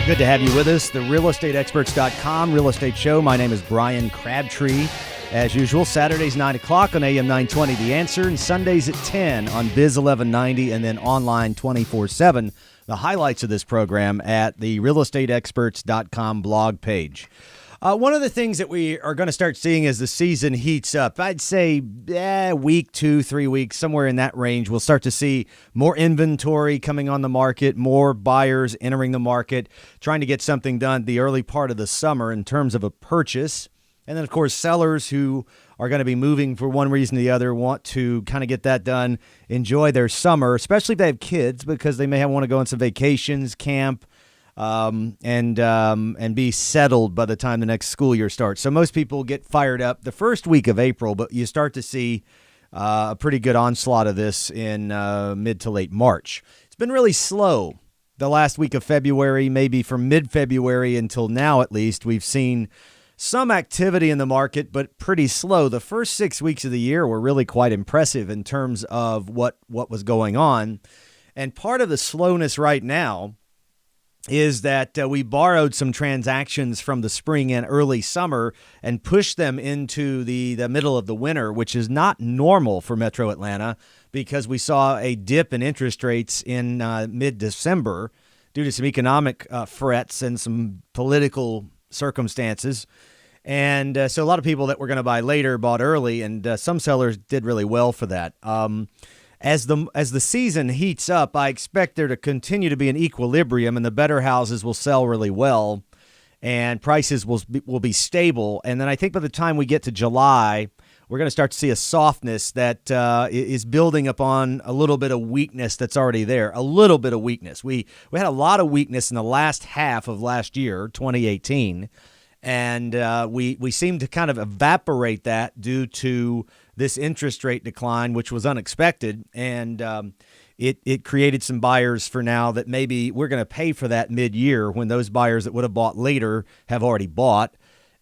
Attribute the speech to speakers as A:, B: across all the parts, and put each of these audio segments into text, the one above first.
A: Good to have you with us. The realestateexperts.com real estate show. My name is Brian Crabtree. As usual, Saturdays 9 o'clock on AM 920 The Answer, and Sundays at 10 on Biz 1190, and then online 24/7. The highlights of this program at the realestateexperts.com blog page. One of the things that we are going to start seeing as the season heats up, I'd say week, 2-3 weeks, somewhere in that range, we'll start to see more inventory coming on the market, more buyers entering the market, trying to get something done the early part of the summer in terms of a purchase. And then, of course, sellers who are going to be moving for one reason or the other want to kind of get that done, enjoy their summer, especially if they have kids, because they may want to go on some vacations, camp, and be settled by the time the next school year starts. So most people get fired up the first week of April, but you start to see a pretty good onslaught of this in mid to late March. It's been really slow the last week of February, maybe from mid-February until now at least. We've seen some activity in the market, but pretty slow. The first 6 weeks of the year were really quite impressive in terms of what was going on. And part of the slowness right now is that we borrowed some transactions from the spring and early summer and pushed them into the middle of the winter, which is not normal for Metro Atlanta, because we saw a dip in interest rates in mid-December due to some economic threats and some political circumstances. And so a lot of people that were going to buy later bought early, and some sellers did really well for that. As the season heats up, I expect there to continue to be an equilibrium, and the better houses will sell really well, and prices will be stable. And then I think by the time we get to July, we're going to start to see a softness that is building upon a little bit of weakness that's already there. A little bit of weakness. We had a lot of weakness in the last half of last year, 2018. And we seem to kind of evaporate that due to this interest rate decline, which was unexpected. And it created some buyers for now that maybe we're going to pay for that mid-year when those buyers that would have bought later have already bought.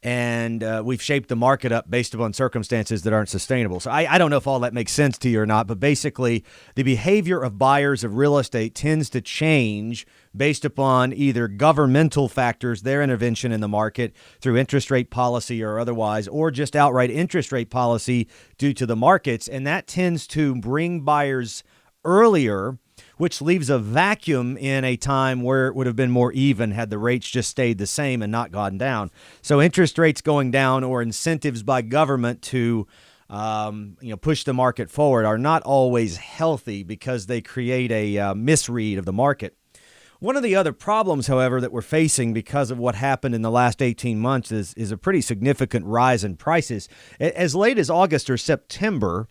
A: And we've shaped the market up based upon circumstances that aren't sustainable. So I don't know if all that makes sense to you or not, but basically the behavior of buyers of real estate tends to change based upon either governmental factors, their intervention in the market through interest rate policy or otherwise, or just outright interest rate policy due to the markets. And that tends to bring buyers earlier, which leaves a vacuum in a time where it would have been more even had the rates just stayed the same and not gone down. So interest rates going down or incentives by government to push the market forward are not always healthy because they create a misread of the market. One of the other problems, however, that we're facing because of what happened in the last 18 months is a pretty significant rise in prices. As late as August or September,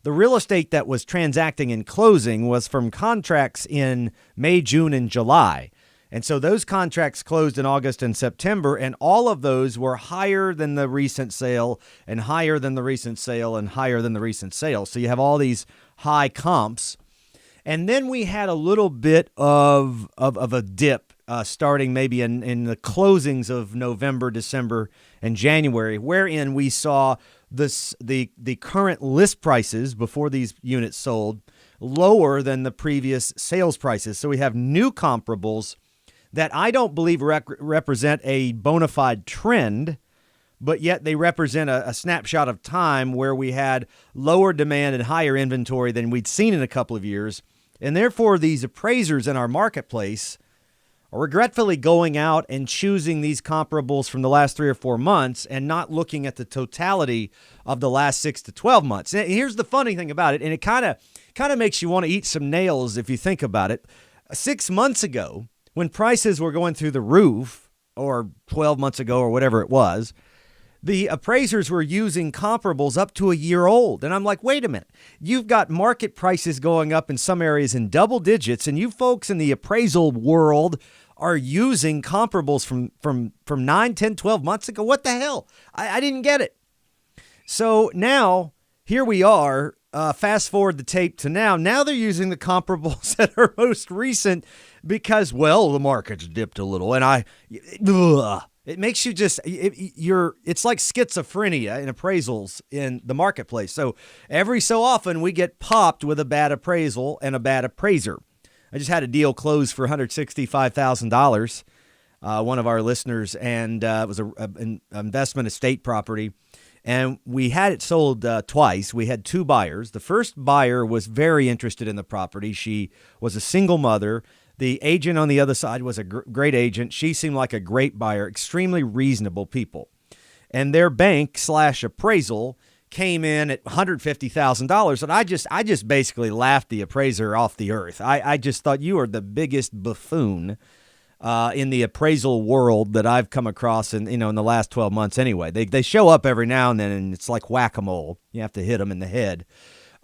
A: the real estate that was transacting and closing was from contracts in May, June, and July. And so those contracts closed in August and September, and all of those were higher than the recent sale and higher than the recent sale and higher than the recent sale. So you have all these high comps. And then we had a little bit of a dip starting maybe in the closings of November, December, and January, wherein we saw the current list prices before these units sold lower than the previous sales prices. So we have new comparables that I don't believe represent a bona fide trend, but yet they represent a snapshot of time where we had lower demand and higher inventory than we'd seen in a couple of years. And therefore, these appraisers in our marketplace are regretfully going out and choosing these comparables from the last 3 or 4 months and not looking at the totality of the last 6 to 12 months. And here's the funny thing about it, and it kind of makes you want to eat some nails if you think about it. 6 months ago, when prices were going through the roof, or 12 months ago or whatever it was, the appraisers were using comparables up to a year old. And I'm like, wait a minute. You've got market prices going up in some areas in double digits, and you folks in the appraisal world are using comparables from 9, 10, 12 months ago. What the hell? I didn't get it. So now, here we are, fast forward the tape to now. Now they're using the comparables that are most recent because, well, the market's dipped a little. And it makes you just, it's like schizophrenia in appraisals in the marketplace. So every so often we get popped with a bad appraisal and a bad appraiser. I just had a deal close for $165,000 one of our listeners, and it was an investment estate property. And we had it sold twice. We had two buyers. The first buyer was very interested in the property. She was a single mother. The agent on the other side was a great agent. She seemed like a great buyer, extremely reasonable people. And their bank/appraisal came in at $150,000. And I just basically laughed the appraiser off the earth. I just thought, you are the biggest buffoon in the appraisal world that I've come across in the last 12 months anyway. They show up every now and then, and it's like whack-a-mole. You have to hit them in the head.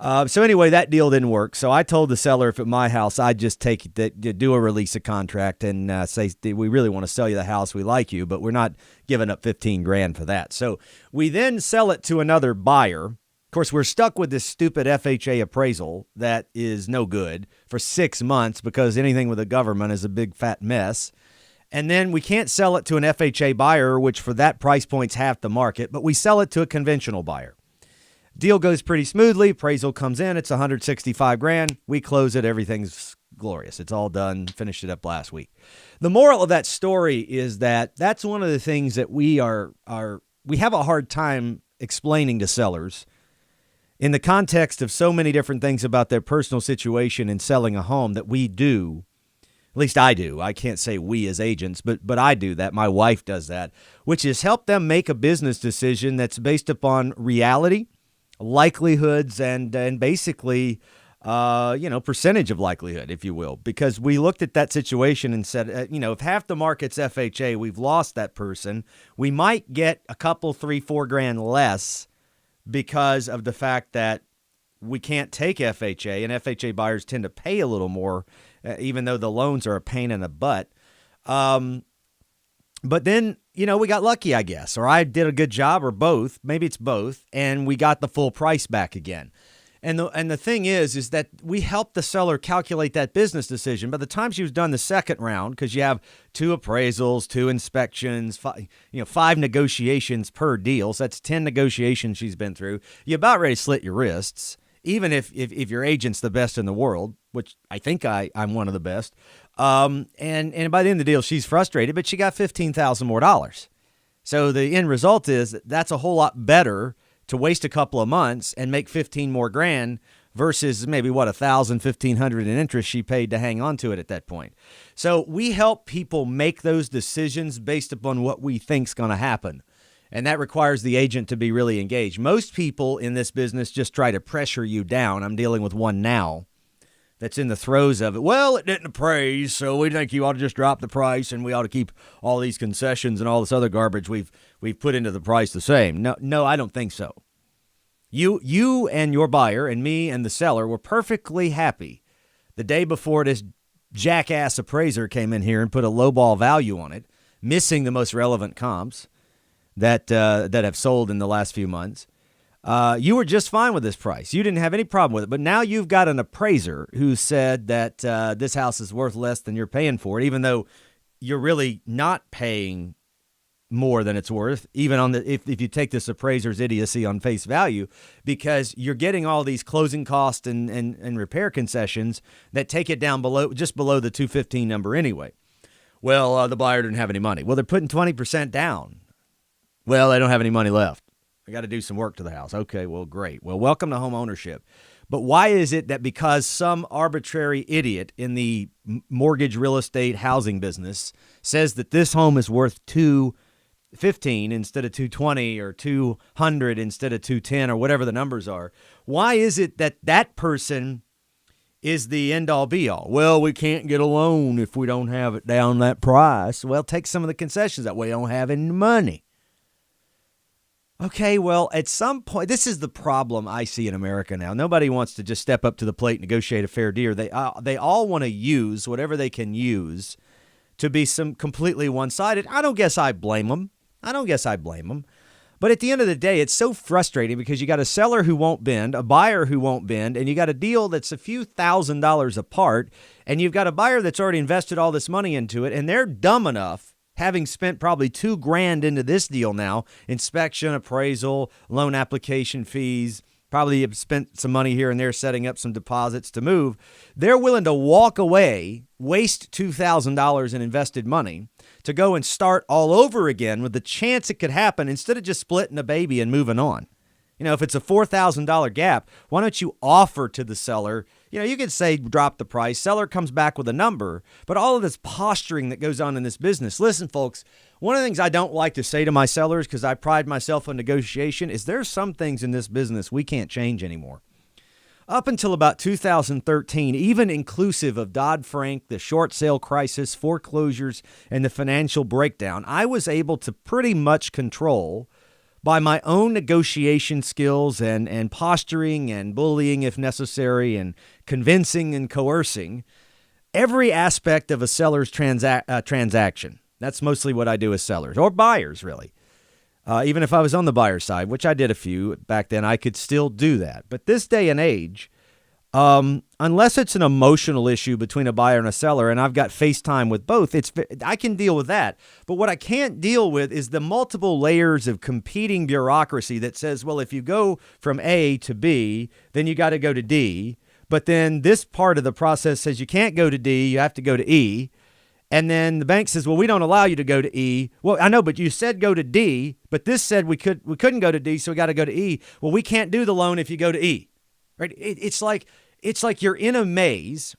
A: So anyway, that deal didn't work. So I told the seller, if at my house, I'd just do a release of contract and say, we really want to sell you the house. We like you, but we're not giving up $15,000 for that. So we then sell it to another buyer. Of course, we're stuck with this stupid FHA appraisal that is no good for 6 months because anything with the government is a big fat mess. And then we can't sell it to an FHA buyer, which for that price point's half the market, but we sell it to a conventional buyer. Deal goes pretty smoothly. Appraisal comes in. It's $165,000. We close it. Everything's glorious. It's all done. Finished it up last week. The moral of that story is that that's one of the things that we have a hard time explaining to sellers in the context of so many different things about their personal situation in selling a home that we do. At least I do. I can't say we as agents, but I do that. My wife does that, which is help them make a business decision that's based upon reality, likelihoods, and basically, percentage of likelihood, if you will, because we looked at that situation and said, if half the market's FHA, we've lost that person. We might get a couple, $3,000-$4,000 less because of the fact that we can't take FHA, and FHA buyers tend to pay a little more, even though the loans are a pain in the butt. But then, we got lucky, I guess, or I did a good job, or both. Maybe it's both, and we got the full price back again. And the thing is that we helped the seller calculate that business decision. By the time she was done the second round, because you have 2 appraisals, 2 inspections, 5 negotiations per deal. So that's 10 negotiations she's been through. You're about ready to slit your wrists, even if your agent's the best in the world, which I think I'm one of the best. And by the end of the deal, she's frustrated, but she got $15,000 more. So the end result is that's a whole lot better to waste a couple of months and make $15,000 more versus maybe $1,000, $1,500 in interest she paid to hang on to it at that point. So we help people make those decisions based upon what we think's going to happen. And that requires the agent to be really engaged. Most people in this business just try to pressure you down. I'm dealing with one now that's in the throes of it. Well, it didn't appraise, so we think you ought to just drop the price, and we ought to keep all these concessions and all this other garbage we've put into the price the same. No, I don't think so. You and your buyer and me and the seller were perfectly happy the day before this jackass appraiser came in here and put a lowball value on it, missing the most relevant comps that have sold in the last few months. You were just fine with this price. You didn't have any problem with it. But now you've got an appraiser who said that this house is worth less than you're paying for it, even though you're really not paying more than it's worth, even on if you take this appraiser's idiocy on face value, because you're getting all these closing costs and repair concessions that take it down just below the $215 number anyway. Well, the buyer didn't have any money. Well, they're putting 20% down. Well, they don't have any money left. I got to do some work to the house. Okay, well, great. Well, welcome to home ownership. But why is it that because some arbitrary idiot in the mortgage real estate housing business says that this home is worth $215 instead of $220 or $200 instead of $210 or whatever the numbers are, why is it that that person is the end-all be-all? Well, we can't get a loan if we don't have it down that price. Well, take some of the concessions that we don't have any money. Okay, well, at some point, this is the problem I see in America now. Nobody wants to just step up to the plate and negotiate a fair deal. They all want to use whatever they can use to be some completely one-sided. I don't guess I blame them. But at the end of the day, it's so frustrating because you got a seller who won't bend, a buyer who won't bend, and you got a deal that's a few $1,000s apart, and you've got a buyer that's already invested all this money into it, and they're dumb enough, having spent probably $2,000 into this deal now, inspection, appraisal, loan application fees, probably have spent some money here and there setting up some deposits to move. They're willing to walk away, waste $2,000 in invested money to go and start all over again with the chance it could happen instead of just splitting a baby and moving on. If it's a $4,000 gap, why don't you offer to the seller? You could say drop the price. Seller comes back with a number, but all of this posturing that goes on in this business. Listen, folks, one of the things I don't like to say to my sellers, because I pride myself on negotiation, is there's some things in this business we can't change anymore. Up until about 2013, even inclusive of Dodd-Frank, the short sale crisis, foreclosures, and the financial breakdown, I was able to pretty much control by my own negotiation skills and posturing and bullying if necessary and convincing and coercing every aspect of a seller's transaction. That's mostly what I do with sellers or buyers, really. Even if I was on the buyer side, which I did a few back then, I could still do that. But this day and age, unless it's an emotional issue between a buyer and a seller, and I've got FaceTime with both, I can deal with that. But what I can't deal with is the multiple layers of competing bureaucracy that says, well, if you go from A to B, then you got to go to D. But then this part of the process says you can't go to D, you have to go to E. And then the bank says, well, we don't allow you to go to E. Well, I know, but you said go to D, but this said we couldn't go to D, so we got to go to E. Well, we can't do the loan if you go to E. Right? It's like you're in a maze,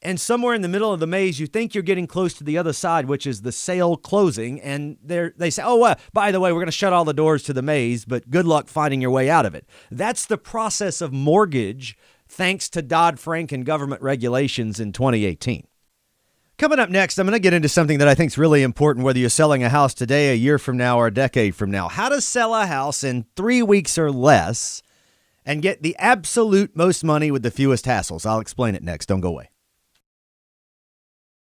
A: and somewhere in the middle of the maze, you think you're getting close to the other side, which is the sale closing, and they say, oh, by the way, we're going to shut all the doors to the maze, but good luck finding your way out of it. That's the process of mortgage, thanks to Dodd-Frank and government regulations in 2018. Coming up next, I'm going to get into something that I think is really important, whether you're selling a house today, a year from now, or a decade from now. How to sell a house in 3 weeks or less and get the absolute most money with the fewest hassles. I'll explain it next. Don't go away.